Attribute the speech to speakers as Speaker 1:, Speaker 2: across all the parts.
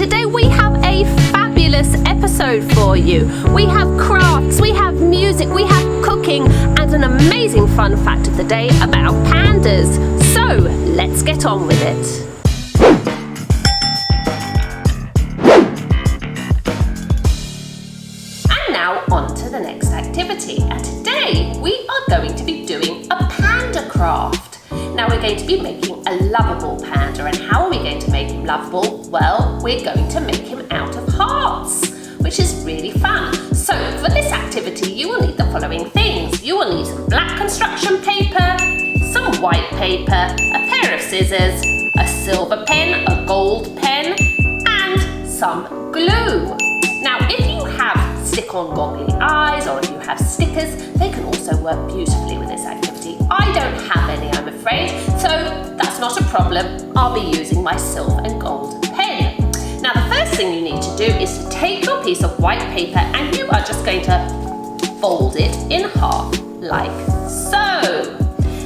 Speaker 1: today we have a fabulous episode for you. We have crafts, we have music, we have cooking, and an amazing fun fact of the day about pandas. So let's get on with it. And now on to the next activity. And today we are going to be doing a panda craft. Now we're going to be making a lovable panda, and how are we going to make him lovable? Well, we're going to make him out of hearts, which is really fun. So for this activity you will need the following things. You will need some black construction paper, some white paper, a pair of scissors, a silver pen, a gold pen, and some glue. Now if you have stick-on goggly eyes, or if you have stickers, they can also work beautifully with this activity. I don't have any, I'm afraid, so that's not a problem. I'll be using my silver and gold pen. Now the first thing you need to do is to take your piece of white paper and you are just going to fold it in half like so.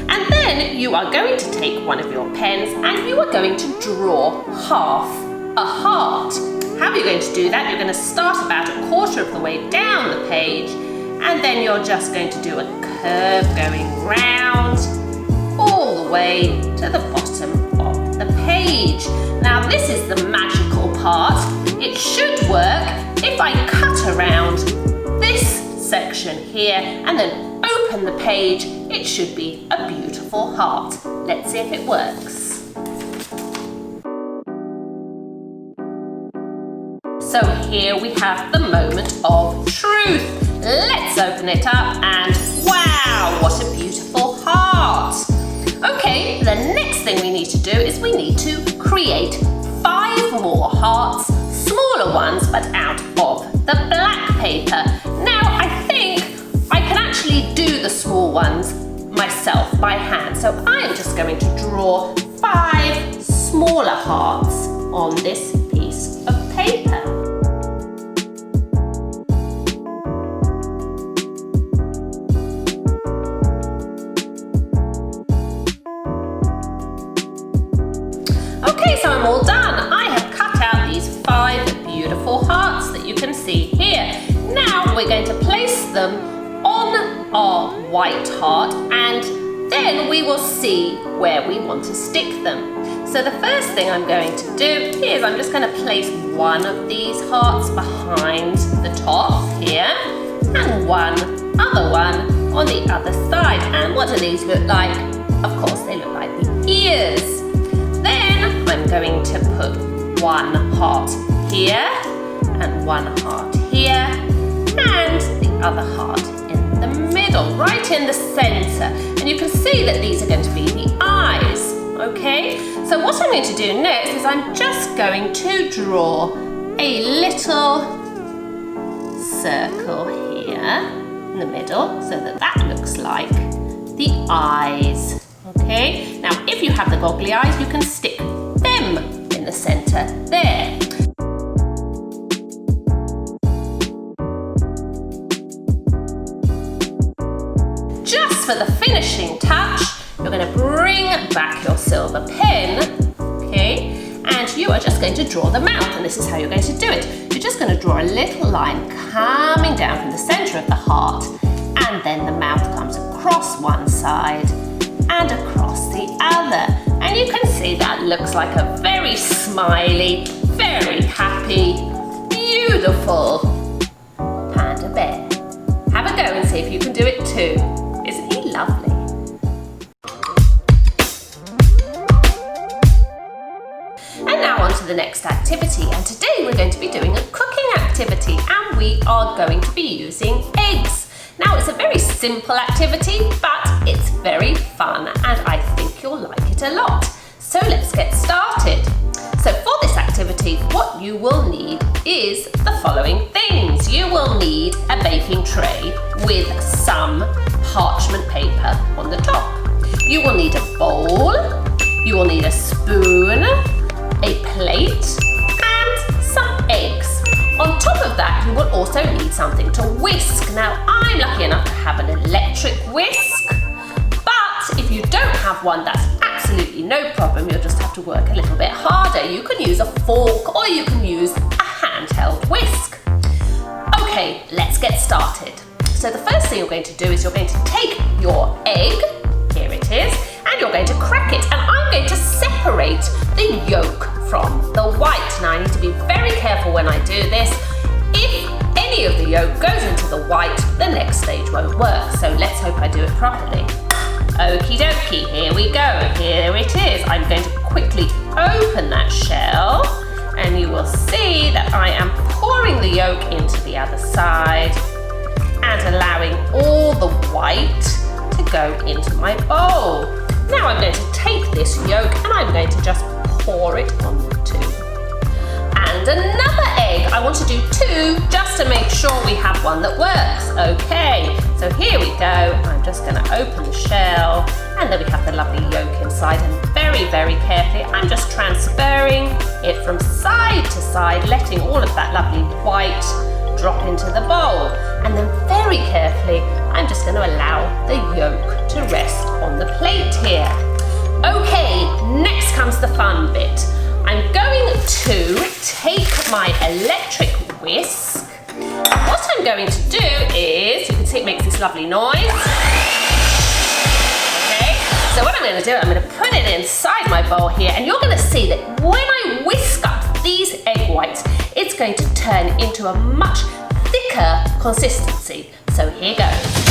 Speaker 1: And then you are going to take one of your pens and you are going to draw half a heart. How are you going to do that? You're going to start about a quarter of the way down the page, and then you're just going to do a curve going round all the way to the bottom of the page. Now this is the magical part. It should work if I cut around this section here and then open the page. It should be a beautiful heart. Let's see if it works. So here we have the moment of truth. Let's open it up and wow, what a beautiful heart. Okay, the next thing we need to do is we need to create 5 more hearts, smaller ones, but out of the black paper. Now I think I can actually do the small ones myself by hand. So I am just going to draw 5 smaller hearts on this piece of paper. Okay, so I'm all done. I have cut out these 5 beautiful hearts that you can see here. Now we're going to place them on our white heart and then we will see where we want to stick them. So the first thing I'm going to do is I'm just going to place one of these hearts behind the top here and one other one on the other side. And what do these look like? Of course, they look like the ears. Then I'm going to put one heart here and one heart here and the other heart in the middle, right in the center. And you can see that these are going to be the eyes, okay? So what I'm going to do next is I'm just going to draw a little circle here in the middle so that that looks like the eyes. Okay, now if you have the goggly eyes, you can stick them in the center there. Just for the finishing touch, you're going to bring back your silver pen, okay, and you are just going to draw the mouth, and this is how you're going to do it. You're just going to draw a little line coming down from the center of the heart, and then the mouth comes across one side and across the other. And you can see that looks like a very smiley, very happy, beautiful panda bear. Have a go and see if you can do it too. Isn't he lovely? And now on to the next activity. And today we're going to be doing a cooking activity, and we are going to be using eggs. Now it's a very simple activity, but it's very fun and I think you'll like it a lot. So let's get started. So for this activity, what you will need is the following things. You will need a baking tray with some parchment paper on the top. You will need a bowl, you will need a spoon, a plate, and some eggs. On top of that, you will also need something to whisk. Now, I'm lucky enough to have an electric whisk, but if you don't have one, that's absolutely absolutely no problem. You'll just have to work a little bit harder. You can use a fork or you can use a handheld whisk. Okay, let's get started. So the first thing you're going to do is you're going to take your egg, here it is, and you're going to crack it. And I'm going to separate the yolk from the white. Now I need to be very careful when I do this. If any of the yolk goes into the white, the next stage won't work. So let's hope I do it properly. Okie dokie, here we go. Here it is. I'm going to quickly open that shell and you will see that I am pouring the yolk into the other side and allowing all the white to go into my bowl. Now I'm going to take this yolk and I'm going to just pour it onto. And another egg. I want to do 2 just to make sure we have one that works. Okay, so here we go. I'm just going to open the shell and then we have the lovely yolk inside, and very, very carefully I'm just transferring it from side to side, letting all of that lovely white drop into the bowl. And then very carefully I'm just going to allow the yolk to rest on the plate here. Okay, next comes the fun bit. I'm going to take my electric whisk. What I'm going to do is, you can see it makes this lovely noise. Okay, so what I'm going to do, I'm going to put it inside my bowl here, and you're going to see that when I whisk up these egg whites, it's going to turn into a much thicker consistency. So here goes.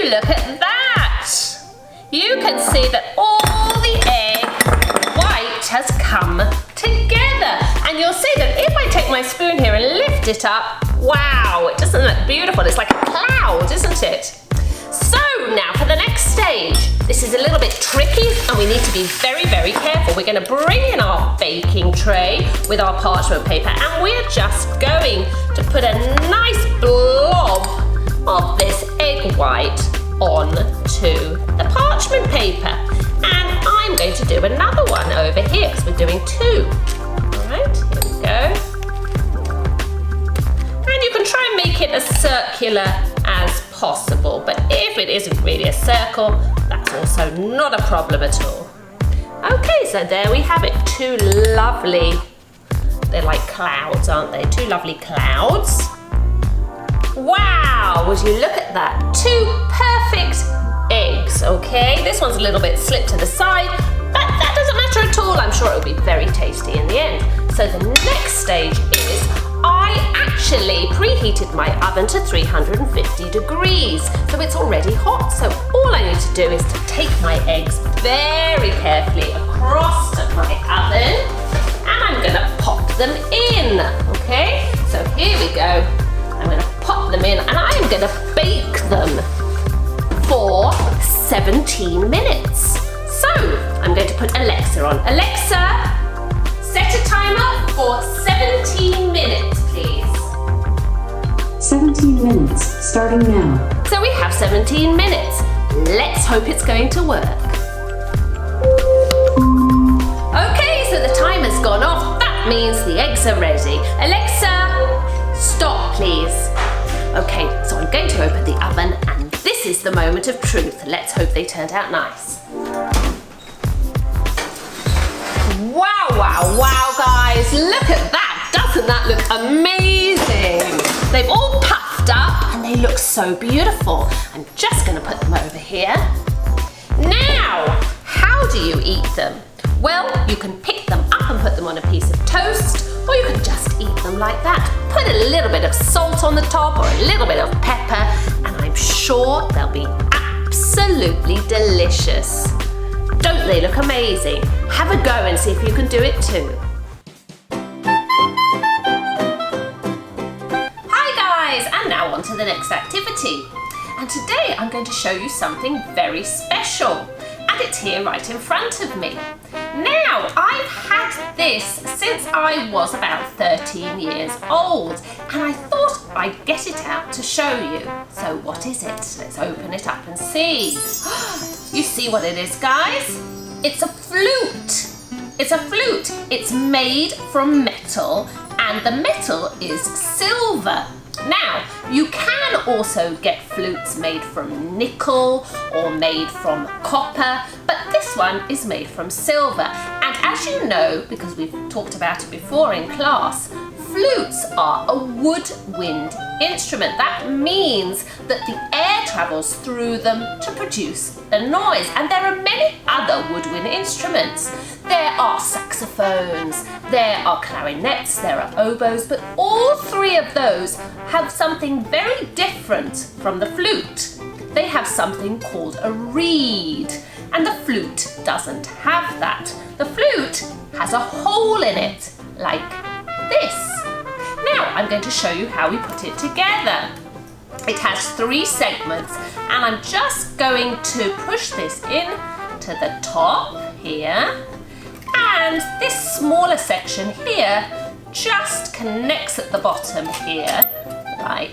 Speaker 1: Look at that! You can see that all the egg white has come together. And you'll see that if I take my spoon here and lift it up, wow, it doesn't look beautiful. It's like a cloud, isn't it? So now for the next stage. This is a little bit tricky and we need to be very, very careful. We're going to bring in our baking tray with our parchment paper and we're just going to put a nice blob of this egg white onto the parchment paper, and I'm going to do another one over here because we're doing 2. Alright, here we go. And you can try and make it as circular as possible, but if it isn't really a circle, that's also not a problem at all. Okay, so there we have it. 2 lovely, they're like clouds, aren't they? 2 lovely clouds. Wow, would you look at that? 2 perfect eggs, okay? This one's a little bit slipped to the side, but that doesn't matter at all. I'm sure it'll be very tasty in the end. So the next stage is I actually preheated my oven to 350 degrees. So it's already hot. So all I need to do is to take my eggs very carefully across to my oven and I'm gonna pop them in, okay? So here we go. I'm going to pop them in and I'm going to bake them for 17 minutes. So I'm going to put Alexa on. Alexa, set a timer for 17 minutes, please.
Speaker 2: 17 minutes, starting now.
Speaker 1: So we have 17 minutes. Let's hope it's going to work. Okay, so the timer's gone off. That means the eggs are ready. Alexa, stop, please. Okay, so I'm going to open the oven and this is the moment of truth. Let's hope they turned out nice. Wow, wow, wow, guys. Look at that. Doesn't that look amazing? They've all puffed up and they look so beautiful. I'm just going to put them over here. Now, how do you eat them? Well, you can pick them up and put them on a piece of toast, or you can just eat them like that. Put a little bit of salt on the top or a little bit of pepper, and I'm sure they'll be absolutely delicious. Don't they look amazing? Have a go and see if you can do it too. Hi guys, and now on to the next activity. And today I'm going to show you something very special. And it's here right in front of me. Now, I've had this since I was about 13 years old, and I thought I'd get it out to show you. So what is it? Let's open it up and see. You see what it is, guys? It's a flute. It's a flute. It's made from metal and the metal is silver. Now, you can also get flutes made from nickel or made from copper, but this one is made from silver. And as you know, because we've talked about it before in class, flutes are a woodwind instrument. That means that the air travels through them to produce the noise. And there are many other woodwind instruments. There are saxophones, there are clarinets, there are oboes, but all three of those have something very different from the flute. They have something called a reed, and the flute doesn't have that. The flute has a hole in it, like this. Now I'm going to show you how we put it together. It has 3 segments, and I'm just going to push this in to the top here, and this smaller section here just connects at the bottom here like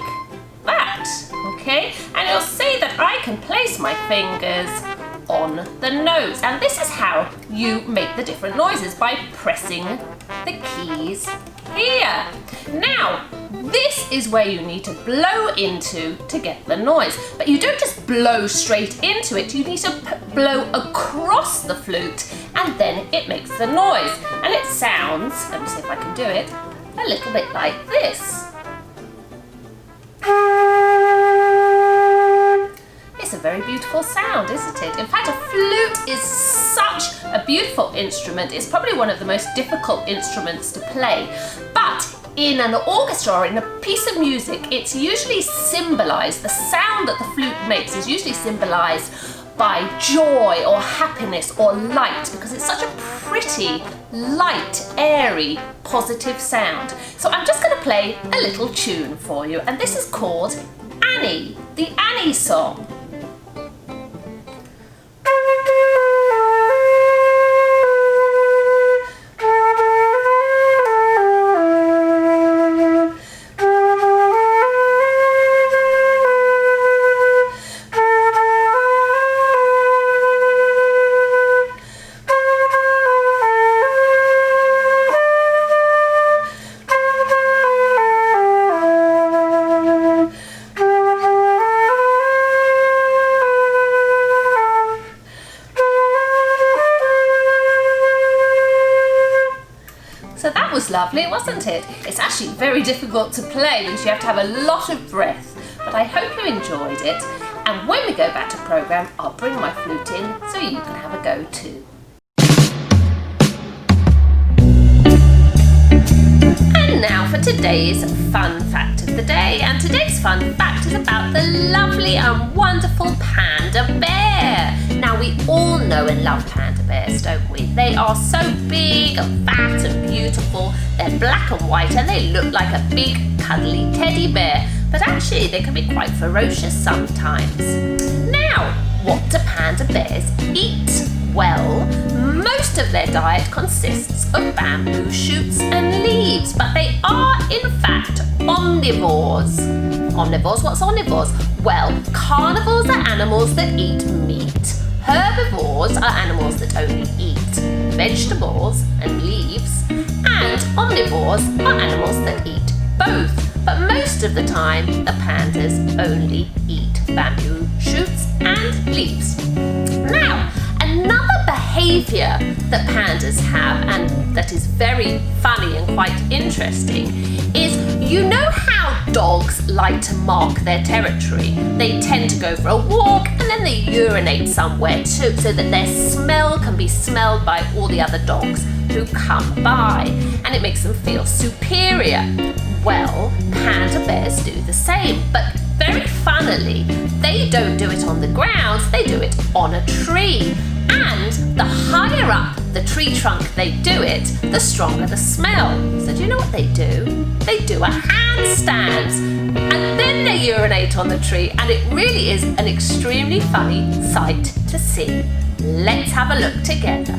Speaker 1: that, okay? And you'll see that I can place my fingers on the notes, and this is how you make the different noises, by pressing the keys here. Now, this is where you need to blow into to get the noise, but you don't just blow straight into it, you need to blow across the flute and then it makes the noise. And it sounds, let me see if I can do it, a little bit like this. It's a very beautiful sound, isn't it? In fact, a flute is such a beautiful instrument. It's probably one of the most difficult instruments to play. But in an orchestra or in a piece of music, it's usually symbolized, the sound that the flute makes is usually symbolized by joy or happiness or light, because it's such a pretty, light, airy, positive sound. So I'm just going to play a little tune for you, and this is called Annie, the Annie song. So that was lovely, wasn't it? It's actually very difficult to play because you have to have a lot of breath, but I hope you enjoyed it. And when we go back to programme, I'll bring my flute in so you can have a go too. And now for today's fun fact of the day. And today's fun fact is about the lovely and wonderful panda bear. Now we all know and love panda bears, don't we? They are so big and fat and beautiful. They're black and white and they look like a big cuddly teddy bear. But actually they can be quite ferocious sometimes. Now, what do panda bears eat? Well, most of their diet consists of bamboo shoots and leaves, but they are in fact omnivores. Omnivores? What's omnivores? Well, carnivores are animals that eat meat. Herbivores are animals that only eat vegetables and leaves. And omnivores are animals that eat both. But most of the time, the pandas only eat bamboo shoots and leaves. Now, another behaviour that pandas have, and that is very funny and quite interesting, is you know how dogs like to mark their territory? They tend to go for a walk and then they urinate somewhere too, so that their smell can be smelled by all the other dogs who come by, and it makes them feel superior. Well, panda bears do the same, but very funnily, they don't do it on the ground, they do it on a tree. And the higher up the tree trunk they do it, the stronger the smell. So do you know what they do? They do a handstand and then they urinate on the tree, and it really is an extremely funny sight to see. Let's have a look together.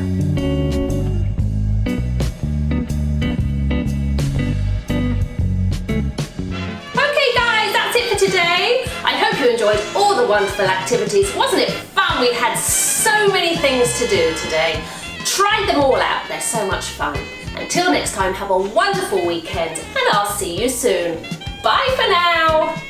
Speaker 1: Today. I hope you enjoyed all the wonderful activities. Wasn't it fun fun. We had so many things to do today. Try them all out. They're so much fun. Until next time, have a wonderful weekend and I'll see you soon. Bye for now.